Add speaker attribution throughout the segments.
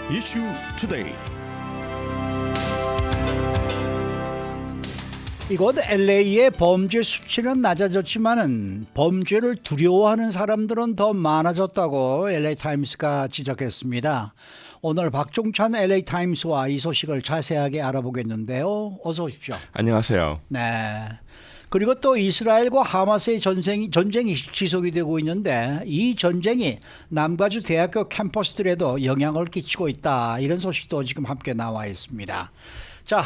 Speaker 1: 이슈 투데이.
Speaker 2: 이곳 LA의 범죄 수치는 낮아졌지만은 범죄를 두려워하는 사람들은 더 많아졌다고 LA타임스가 지적했습니다. 오늘 박종찬 LA타임스와 이 소식을 자세하게 알아보겠는데요. 어서 오십시오.
Speaker 3: 안녕하세요.
Speaker 2: 네. 그리고 또 이스라엘과 하마스의 전쟁이 지속이 되고 있는데 이 전쟁이 남가주 대학교 캠퍼스들에도 영향을 끼치고 있다. 이런 소식도 지금 함께 나와 있습니다. 자,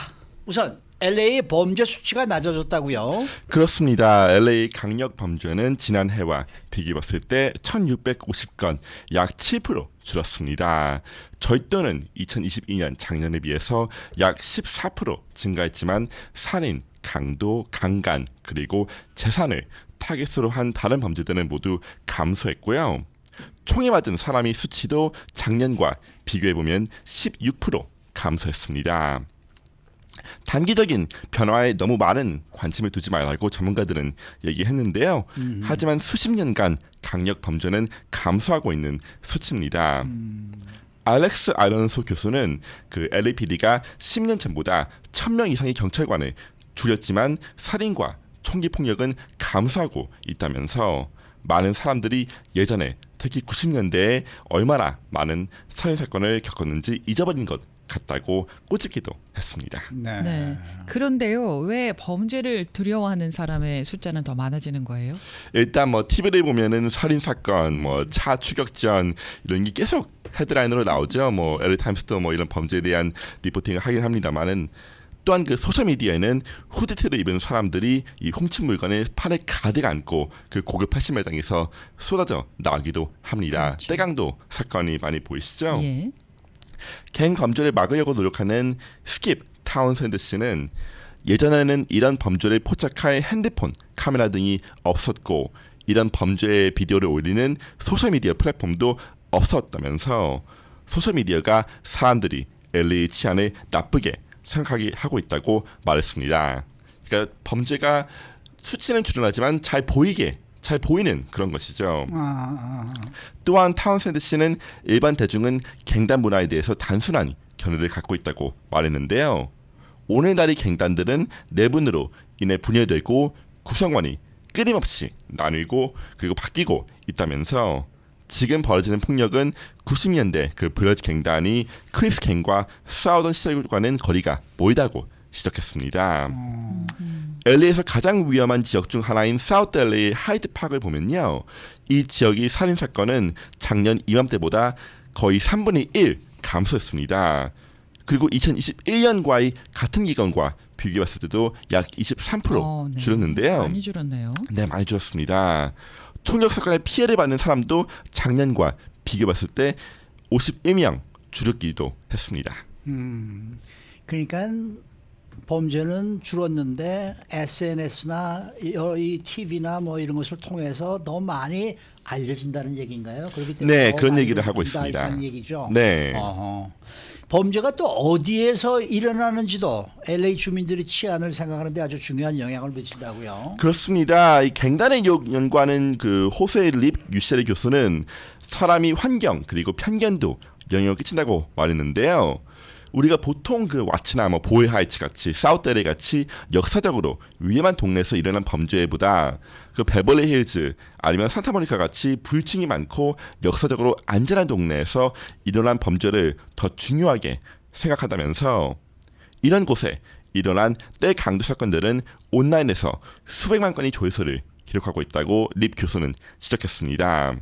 Speaker 2: 우선 LA의 범죄 수치가 낮아졌다고요?
Speaker 3: 그렇습니다. LA 강력 범죄는 지난해와 비교해 봤을 때 1650건, 약 7% 줄었습니다. 절도는 2022년 작년에 비해서 약 14% 증가했지만 살인, 강도, 강간, 그리고 재산을 타깃으로 한 다른 범죄들은 모두 감소했고요. 총에 맞은 사람의 수치도 작년과 비교해보면 16% 감소했습니다. 단기적인 변화에 너무 많은 관심을 두지 말라고 전문가들은 얘기했는데요. 하지만 수십 년간 강력 범죄는 감소하고 있는 수치입니다. 알렉스 아론소 교수는 그 LAPD가 10년 전보다 1000명 이상의 경찰관을 줄였지만 살인과 총기 폭력은 감소하고 있다면서 많은 사람들이 예전에 특히 90년대에 얼마나 많은 살인 사건을 겪었는지 잊어버린 것 같다고 꼬집기도 했습니다.
Speaker 4: 네. 그런데요, 왜 범죄를 두려워하는 사람의 숫자는 더 많아지는 거예요?
Speaker 3: 일단 뭐 TV를 보면은 살인 사건, 뭐 차 추격전 이런 게 계속 헤드라인으로 나오죠. 뭐 LA 타임스도 뭐 이런 범죄에 대한 리포팅을 하긴 합니다만은 또한 그 소셜 미디어에는 후드티를 입은 사람들이 이 훔친 물건을 팔에 가득 안고 그 고급 패션 매장에서 쏟아져 나오기도 합니다.
Speaker 4: 그렇죠.
Speaker 3: 떼강도 사건이 많이 보이시죠?
Speaker 4: 예.
Speaker 3: 갱 범죄를 막으려고 노력하는 스킵 타운샌드 씨는 예전에는 이런 범죄를 포착할 핸드폰, 카메라 등이 없었고 이런 범죄의 비디오를 올리는 소셜미디어 플랫폼도 없었다면서 소셜미디어가 사람들이 LA 치안을 나쁘게 생각하게 하고 있다고 말했습니다. 그러니까 범죄가 수치는 줄어나지만 잘 보이는 그런 것이죠. 또한 타운샌드 씨는 일반 대중은 갱단 문화에 대해서 단순한 견해를 갖고 있다고 말했는데요. 오늘날의 갱단들은 내분으로 인해 분열되고 구성원이 끊임없이 나뉘고 그리고 바뀌고 있다면서 지금 벌어지는 폭력은 90년대 그 브러지 갱단이 크리스 갱과 싸우던 시절과는 거리가 멀다고 지적했습니다. LA에서 가장 위험한 지역 중 하나인 사우스 LA 하이드 파크를 보면요. 이 지역의 살인 사건은 작년 이맘때보다 거의 3분의 1 감소했습니다. 그리고 2021년과의 같은 기간과 비교했을 때도 약 23%
Speaker 4: 네.
Speaker 3: 줄었는데요.
Speaker 4: 많이 줄었네요.
Speaker 3: 네, 많이 줄었습니다. 총력 사건의 피해를 받는 사람도 작년과 비교했을 때 51명 줄었기도 했습니다.
Speaker 2: 그러니까 범죄는 줄었는데 SNS나 이 TV나 뭐 이런 것을 통해서 더 많이 알려진다는 얘기인가요? 그렇기 때문에
Speaker 3: 네,
Speaker 2: 더
Speaker 3: 그런
Speaker 2: 많이
Speaker 3: 얘기를 하고 있습니다.
Speaker 2: 있다는 얘기죠.
Speaker 3: 네.
Speaker 2: 범죄가 또 어디에서 일어나는지도 LA 주민들이 치안을 생각하는데 아주 중요한 영향을 미친다고요.
Speaker 3: 그렇습니다. 이 갱단의 연구하는 그 호세 립 유셰리 교수는 사람이 환경 그리고 편견도 영향을 끼친다고 말했는데요. 우리가 보통 그 와츠나 뭐 보헤 하이츠 같이 사우스 LA 같이 역사적으로 위험한 동네에서 일어난 범죄보다 그 베벌리 힐즈 아니면 산타모니카 같이 불층이 많고 역사적으로 안전한 동네에서 일어난 범죄를 더 중요하게 생각한다면서 이런 곳에 일어난 때 강도 사건들은 온라인에서 수백만 건의 조회수를 기록하고 있다고 립 교수는 지적했습니다.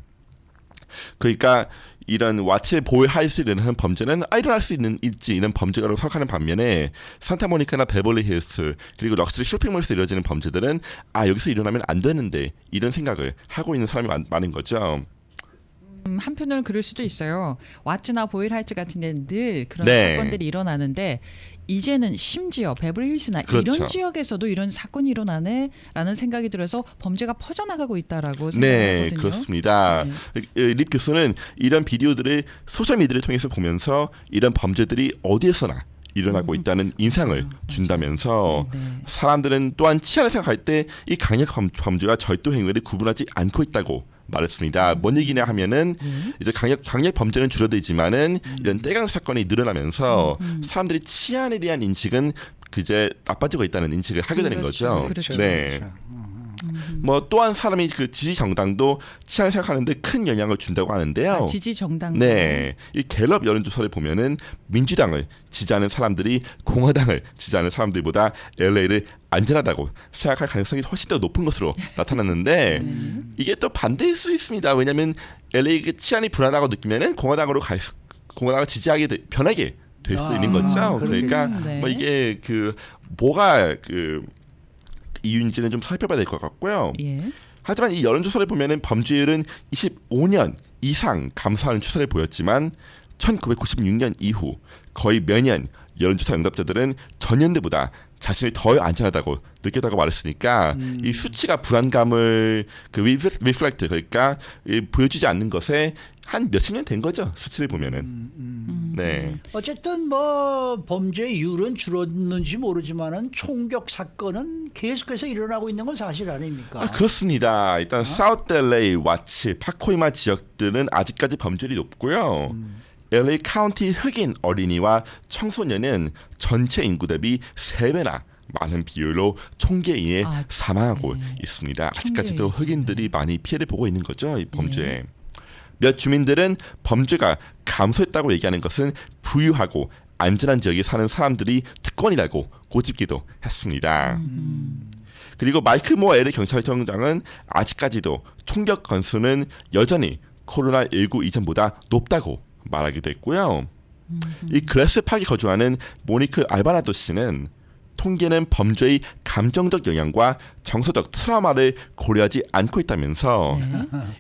Speaker 3: 그러니까 이런 와치의 보헤 하이츠를 하는 범죄는 일어날 수 있지 이런 범죄가로 생각하는 반면에 산타모니카나 베벌리 힐스 그리고 럭셔리 쇼핑몰에서 이루어지는 범죄들은 여기서 일어나면 안 되는데 이런 생각을 하고 있는 사람이 많은 거죠.
Speaker 4: 한편으로는 그럴 수도 있어요. 왓츠나 보일 하이츠 같은 데는 늘 그런
Speaker 3: 네.
Speaker 4: 사건들이 일어나는데 이제는 심지어 베버리힐스나
Speaker 3: 그렇죠.
Speaker 4: 이런 지역에서도 이런 사건이 일어나네라는 생각이 들어서 범죄가 퍼져나가고 있다라고
Speaker 3: 네,
Speaker 4: 생각하거든요.
Speaker 3: 그렇습니다. 립 교수는 이런 비디오들을 소셜미디어를 통해서 보면서 이런 범죄들이 어디에서나 일어나고 있다는 인상을 준다면서 사람들은 또한 치안을 생각할 때 이 강력 범죄와 절도 행위를 구분하지 않고 있다고 말했습니다. 뭔 얘기냐 하면은 이제 강력 범죄는 줄어들지만은 이런 떼강 사건이 늘어나면서 사람들이 치안에 대한 인식은 그제 나빠지고 있다는 인식을 하게 되는 거죠.
Speaker 4: 그렇죠.
Speaker 3: 네. 뭐 또한 사람이 그 지지 정당도 치안을 생각하는데 큰 영향을 준다고 하는데요.
Speaker 4: 지지 정당.
Speaker 3: 네, 이 갤럽 여론조사를 보면은 민주당을 지지하는 사람들이 공화당을 지지하는 사람들보다 LA를 안전하다고 생각할 가능성이 훨씬 더 높은 것으로 나타났는데 이게 또 반대일 수 있습니다. 왜냐하면 LA 그 치안이 불안하고 느끼면은 공화당을 지지하게 변하게 될 수 있는 거죠. 그러니까
Speaker 4: 네.
Speaker 3: 뭐 이게 그 뭐가 그 이유인지는 좀 살펴봐야 될 것 같고요.
Speaker 4: 예.
Speaker 3: 하지만 이 여론조사를 보면은 범죄율은 25년 이상 감소하는 추세를 보였지만 1996년 이후 거의 매년 여론조사 응답자들은 전년도보다 자신이 더 안전하다고 느꼈다고 말했으니까 이 수치가 불안감을 그 리플렉트 그러니까 보여주지 않는 것에 한 몇십 년 된 거죠. 수치를 보면은. 네.
Speaker 2: 어쨌든 뭐 범죄율은 줄었는지 모르지만은 총격 사건은 계속해서 일어나고 있는 건 사실 아닙니까?
Speaker 3: 그렇습니다. 일단 사우스 LA, 와치, 파코이마 지역들은 아직까지 범죄율이 높고요. LA 카운티 흑인 어린이와 청소년은 전체 인구 대비 3배나 많은 비율로 총기에 사망하고 있습니다. 아직까지도 흑인들이 많이 피해를 보고 있는 거죠. 이 범죄에. 몇 주민들은 범죄가 감소했다고 얘기하는 것은 부유하고 안전한 지역에 사는 사람들이 특권이라고 꼬집기도 했습니다. 그리고 마이크 모어 LA 경찰청장은 아직까지도 총격 건수는 여전히 코로나19 이전보다 높다고 말하기도 했고요. 이 글래스 파크에 거주하는 모니크 알바나도 씨는 통계는 범죄의 감정적 영향과 정서적 트라우마를 고려하지 않고 있다면서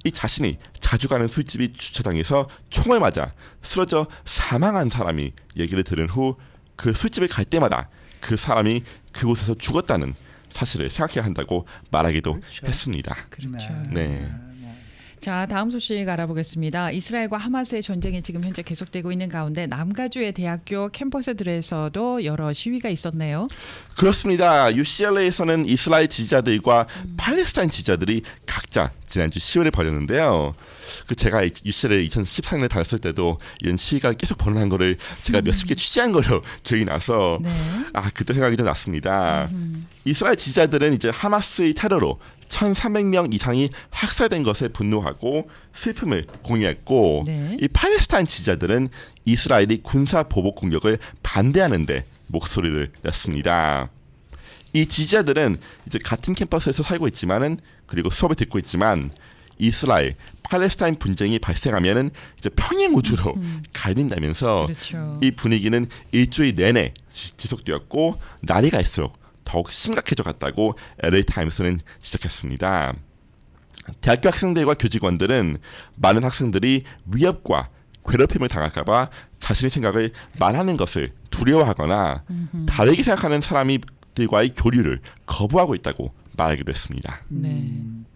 Speaker 3: 이 자신이 자주 가는 술집이 주차장에서 총을 맞아 쓰러져 사망한 사람이 얘기를 들은 후 그 술집에 갈 때마다 그 사람이 그곳에서 죽었다는 사실을 생각해야 한다고 말하기도 했습니다.
Speaker 4: 그렇죠.
Speaker 3: 네.
Speaker 4: 자, 다음 소식 알아보겠습니다. 이스라엘과 하마스의 전쟁이 지금 현재 계속되고 있는 가운데 남가주의 대학교 캠퍼스들에서도 여러 시위가 있었네요.
Speaker 3: 그렇습니다. UCLA에서는 이스라엘 지지자들과 팔레스타인 지지자들이 각자 지난주 시위를 벌였는데요. 그 제가 UCLA 2014년에 다녔을 때도 이런 시위가 계속 벌어난 거를 제가 몇십 개 취재한 걸로 기억이 나서 그때 생각이 좀 났습니다. 이스라엘 지지자들은 이제 하마스의 테러로 1,300명 이상이 학살된 것에 분노하고 슬픔을 공유했고 이 팔레스타인 지지자들은 이스라엘이 군사 보복 공격을 반대하는데 목소리를 냈습니다. 이 지지자들은 이제 같은 캠퍼스에서 살고 있지만은 그리고 수업을 듣고 있지만 이스라엘 팔레스타인 분쟁이 발생하면은 이제 평행 우주로 갈린다면서
Speaker 4: 그렇죠.
Speaker 3: 이 분위기는 일주일 내내 지속되었고 날이 갈수록 더욱 심각해져 갔다고 LA 타임스는 지적했습니다. 대학교 학생들과 교직원들은 많은 학생들이 위협과 괴롭힘을 당할까봐 자신의 생각을 말하는 것을 두려워하거나 다르게 생각하는 사람들과의 교류를 거부하고 있다고 말하기도 했습니다.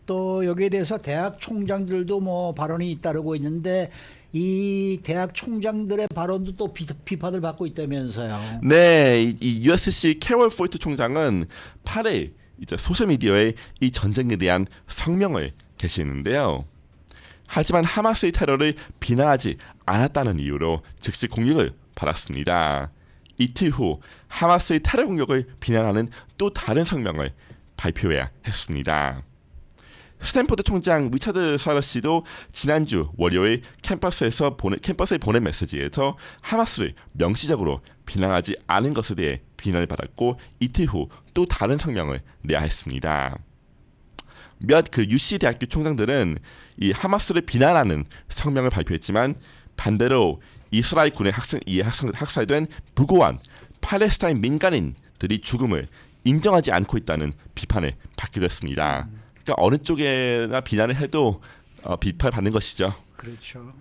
Speaker 2: 또 여기에 대해서 대학 총장들도 뭐 발언이 잇따르고 있는데 이 대학 총장들의 발언도 또 비판을 받고 있다면서요.
Speaker 3: 네, 이 USC 캐롤 포이트 총장은 8일 이제 소셜 미디어에 이 전쟁에 대한 성명을 게시했는데요. 하지만 하마스의 테러를 비난하지 않았다는 이유로 즉시 공격을 받았습니다. 이틀 후 하마스의 테러 공격을 비난하는 또 다른 성명을 발표해야 했습니다. 스탠포드 총장 리차드 사러시도 지난주 월요일 캠퍼스에 보낸 메시지에서 하마스를 명시적으로 비난하지 않은 것에 대해 비난을 받았고 이틀 후 또 다른 성명을 내야 했습니다. 몇 그 UC 대학교 총장들은 이 하마스를 비난하는 성명을 발표했지만 반대로 이스라엘 군에 학살된 무고한 팔레스타인 민간인들이 죽음을 인정하지 않고 있다는 비판을 받기도 했습니다. 그러니까 어느 쪽에나 비난을 해도 비판을 받는 것이죠.
Speaker 2: 그렇죠.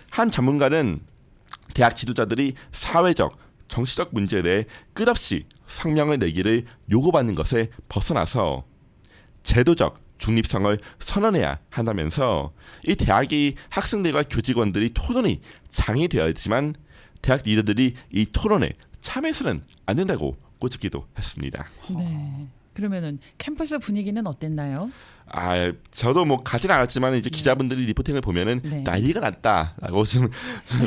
Speaker 3: 한 전문가는 대학 지도자들이 사회적, 정치적 문제에 대해 끝없이 성명을 내기를 요구받는 것에 벗어나서 제도적 중립성을 선언해야 한다면서 이 대학이 학생들과 교직원들이 토론이 장애되어야지만 대학 리더들이 이 토론에 참여해서는 안 된다고 꼬집기도 했습니다.
Speaker 4: 네. 그러면은 캠퍼스 분위기는 어땠나요?
Speaker 3: 저도 뭐 가진 않았지만 이제 기자분들이 리포팅을 보면은
Speaker 4: 네.
Speaker 3: 난리가 났다라고 좀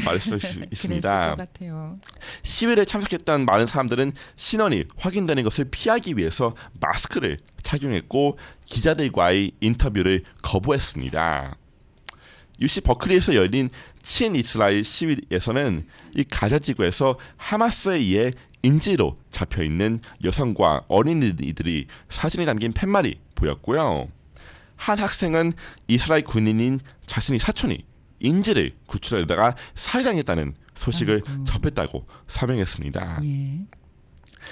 Speaker 3: 말씀할 수
Speaker 4: 그랬을
Speaker 3: 있습니다.
Speaker 4: 것 같아요.
Speaker 3: 시위에 참석했던 많은 사람들은 신원이 확인되는 것을 피하기 위해서 마스크를 착용했고 기자들과의 인터뷰를 거부했습니다. UC 버클리에서 열린 친이스라엘 시위에서는 이 가자 지구에서 하마스에 의해 인질로 잡혀 있는 여성과 어린이들이 사진이 담긴 팻말이 보였고요. 한 학생은 이스라엘 군인인 자신의 사촌이 인질을 구출하려다가 살해당했다는 소식을 접했다고 설명했습니다.
Speaker 4: 예.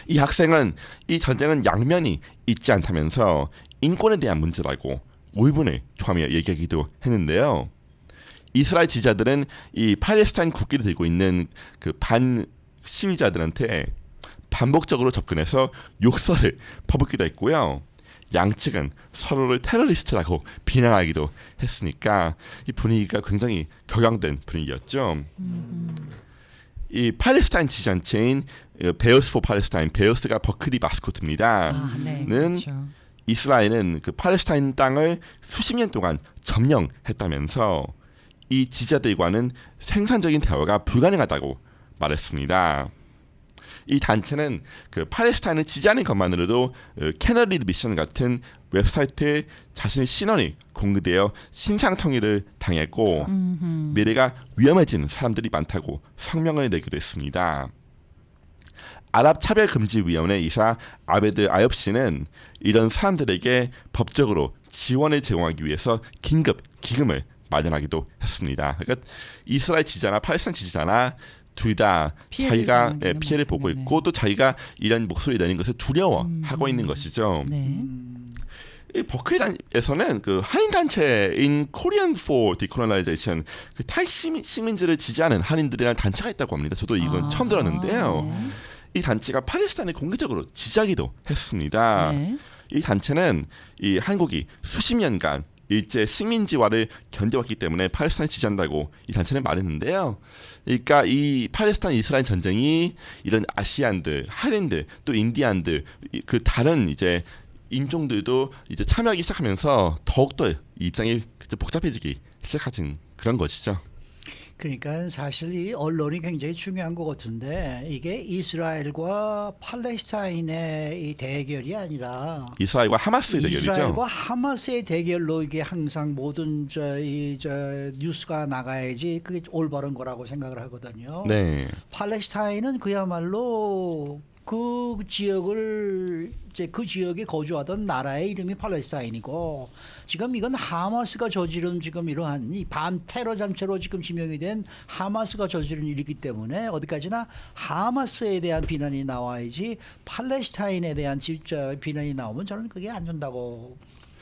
Speaker 3: 이 학생은 이 전쟁은 양면이 있지 않다면서 인권에 대한 문제라고 울분을 토하며 얘기하기도 했는데요. 이스라엘 지지자들은 이 팔레스타인 국기를 들고 있는 그 반 시위자들한테 반복적으로 접근해서 욕설을 퍼붓기도 했고요. 양측은 서로를 테러리스트라고 비난하기도 했으니까 이 분위기가 굉장히 격양된 분위기였죠. 이 팔레스타인 지지단체인 베어스 포 팔레스타인, 베어스가 버클리 마스코트입니다.
Speaker 4: 네.
Speaker 3: 는
Speaker 4: 그렇죠.
Speaker 3: 이스라엘은 그 팔레스타인 땅을 수십 년 동안 점령했다면서 이 지지자들과는 생산적인 대화가 불가능하다고 말했습니다. 이 단체는 그 팔레스타인을 지지하는 것만으로도 캐널리드 미션 같은 웹사이트에 자신의 신원이 공개되어 신상통일을 당했고 미래가 위험해진 사람들이 많다고 성명을 내기도 했습니다. 아랍차별금지위원회 이사 아베드 아엽 씨는 이런 사람들에게 법적으로 지원을 제공하기 위해서 긴급 기금을 마련하기도 했습니다. 그러니까 이스라엘 지지자나 팔레스타인 지지자나 둘 다 자기가 피해를 보고 있고 또 자기가 이런 목소리 내는 것을 두려워하고 있는 것이죠.
Speaker 4: 네.
Speaker 3: 이 버클리에서는 그 한인 단체인 Korean for Decolonization, 그 타익 식민지를 지지하는 한인들이라는 단체가 있다고 합니다. 저도 이건 처음 들었는데요.
Speaker 4: 네.
Speaker 3: 이 단체가 팔레스타인을 공개적으로 지지하기도 했습니다.
Speaker 4: 네.
Speaker 3: 이 단체는 이 한국이 수십 년간 일제 식민지화를 견뎌왔기 때문에 팔레스타인을 지지한다고 이 단체는 말했는데요. 그러니까 이 팔레스타인 이스라엘 전쟁이 이런 아시안들, 한인들, 또 인디안들 그 다른 이제 인종들도 이제 참여하기 시작하면서 더욱더 입장이 복잡해지기 시작하진 그런 것이죠.
Speaker 2: 그러니까 사실 이 언론이 굉장히 중요한 것 같은데 이게 이스라엘과 팔레스타인의 이 대결이 아니라
Speaker 3: 이스라엘과 하마스의 대결이죠.
Speaker 2: 이스라엘과 하마스의 대결로 이게 항상 모든 저 뉴스가 나가야지 그게 올바른 거라고 생각을 하거든요.
Speaker 3: 네.
Speaker 2: 팔레스타인은 그야말로 그 지역을 이제 그 지역에 거주하던 나라의 이름이 팔레스타인이고 지금 이건 하마스가 저지른 지금 이러한 이 반테러 단체로 지금 지명이 된 하마스가 저지른 일이기 때문에 어디까지나 하마스에 대한 비난이 나와야지 팔레스타인에 대한 진짜 비난이 나오면 저는 그게 안 된다고.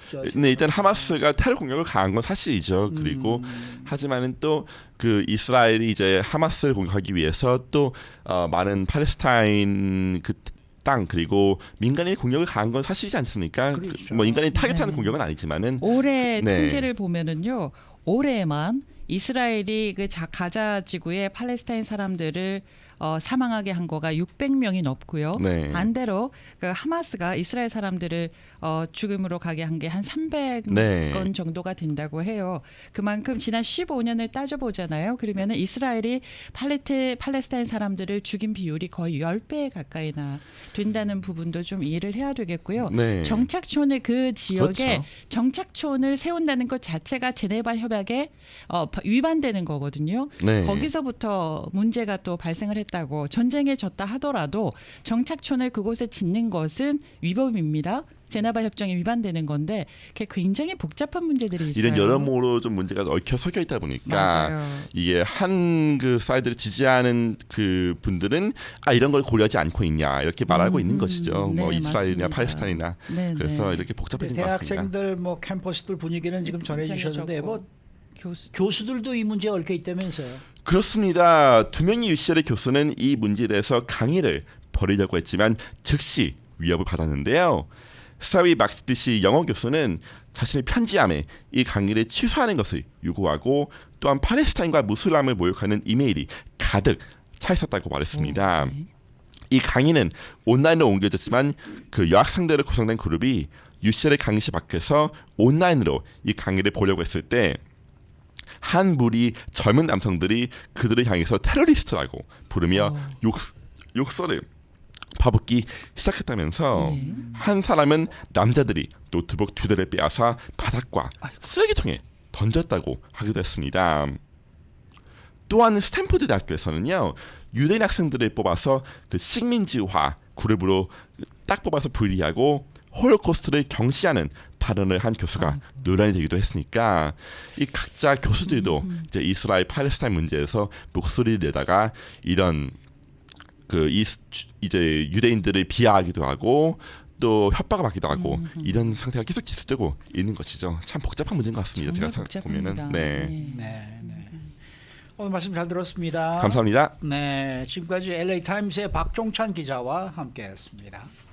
Speaker 3: 근데 일단 하마스가 테러 공격을 가한 건 사실이죠. 그리고 하지만은 또 그 이스라엘이 이제 하마스를 공격하기 위해서 또 많은 팔레스타인 그 땅 그리고 민간인의 공격을 가한 건 사실이지 않습니까?
Speaker 2: 그렇죠.
Speaker 3: 뭐 인간이 타겟하는
Speaker 4: 네.
Speaker 3: 공격은 아니지만은
Speaker 4: 올해
Speaker 3: 네.
Speaker 4: 통계를 보면은요. 올해만 이스라엘이 그 가자 지구의 팔레스타인 사람들을 사망하게 한 거가 600명이 넘고요.
Speaker 3: 네.
Speaker 4: 반대로 그 하마스가 이스라엘 사람들을 죽음으로 가게 한 게 한 300건
Speaker 3: 네.
Speaker 4: 정도가 된다고 해요. 그만큼 지난 15년을 따져보잖아요. 그러면 이스라엘이 팔레스타인 사람들을 죽인 비율이 거의 10배 가까이나 된다는 부분도 좀 이해를 해야 되겠고요.
Speaker 3: 네.
Speaker 4: 정착촌을 그 지역에
Speaker 3: 그렇죠.
Speaker 4: 정착촌을 세운다는 것 자체가 제네바 협약에 위반되는 거거든요.
Speaker 3: 네.
Speaker 4: 거기서부터 문제가 또 발생을 했다고. 전쟁에 졌다 하더라도 정착촌을 그곳에 짓는 것은 위법입니다. 제네바 협정에 위반되는 건데 그게 굉장히 복잡한 문제들이 있어요.
Speaker 3: 이런 여러모로 좀 문제가 얽혀 섞여 있다 보니까
Speaker 4: 맞아요.
Speaker 3: 이게 한 그 사이드를 지지하는 그 분들은 이런 걸 고려하지 않고 있냐 이렇게 말하고 있는 것이죠.
Speaker 4: 네,
Speaker 3: 뭐 이스라엘이나
Speaker 4: 맞습니다.
Speaker 3: 팔레스타인이나
Speaker 4: 네,
Speaker 3: 그래서
Speaker 4: 네.
Speaker 3: 이렇게 복잡해진 것 같습니다.
Speaker 2: 대학생들 뭐 캠퍼스들 분위기는 지금 전해주셨는데 뭐
Speaker 4: 교수
Speaker 2: 교수들도 이 문제에 얽혀 있다면서요.
Speaker 3: 그렇습니다. 두 명의 UCL의 교수는 이 문제에 대해서 강의를 벌이려고 했지만 즉시 위협을 받았는데요. 사위 막시드시 영어 교수는 자신의 편지함에 이 강의를 취소하는 것을 요구하고 또한 팔레스타인과 무슬람을 모욕하는 이메일이 가득 차 있었다고 말했습니다.
Speaker 4: 네.
Speaker 3: 이 강의는 온라인으로 옮겨졌지만 그 여학생들을 구성된 그룹이 UCLA 강의실 밖에서 온라인으로 이 강의를 보려고 했을 때 한 무리 젊은 남성들이 그들을 향해서 테러리스트라고 부르며 욕설을 퍼붓기 시작했다면서 한 사람은 남자들이 노트북 2대를 빼앗아 바닥과 쓰레기통에 던졌다고 하기도 했습니다. 또한 스탠포드 대학교에서는요, 유대인 학생들을 뽑아서 그 식민지화 그룹으로 딱 뽑아서 분리하고 홀로코스트를 경시하는 발언을 한 교수가 논란이 되기도 했으니까 이 각자 교수들도 이제 이스라엘 팔레스타인 문제에서 목소리를 내다가 이런 그 이제 유대인들을 비하하기도 하고 또 협박을 받기도 하고 이런 상태가 계속 지속되고 있는 것이죠. 참 복잡한 문제인 것 같습니다. 제가
Speaker 4: 복잡합니다.
Speaker 3: 보면은 네.
Speaker 2: 네, 네. 오늘 말씀 잘 들었습니다.
Speaker 3: 감사합니다.
Speaker 2: 네, 지금까지 LA 타임스의 박종찬 기자와 함께했습니다.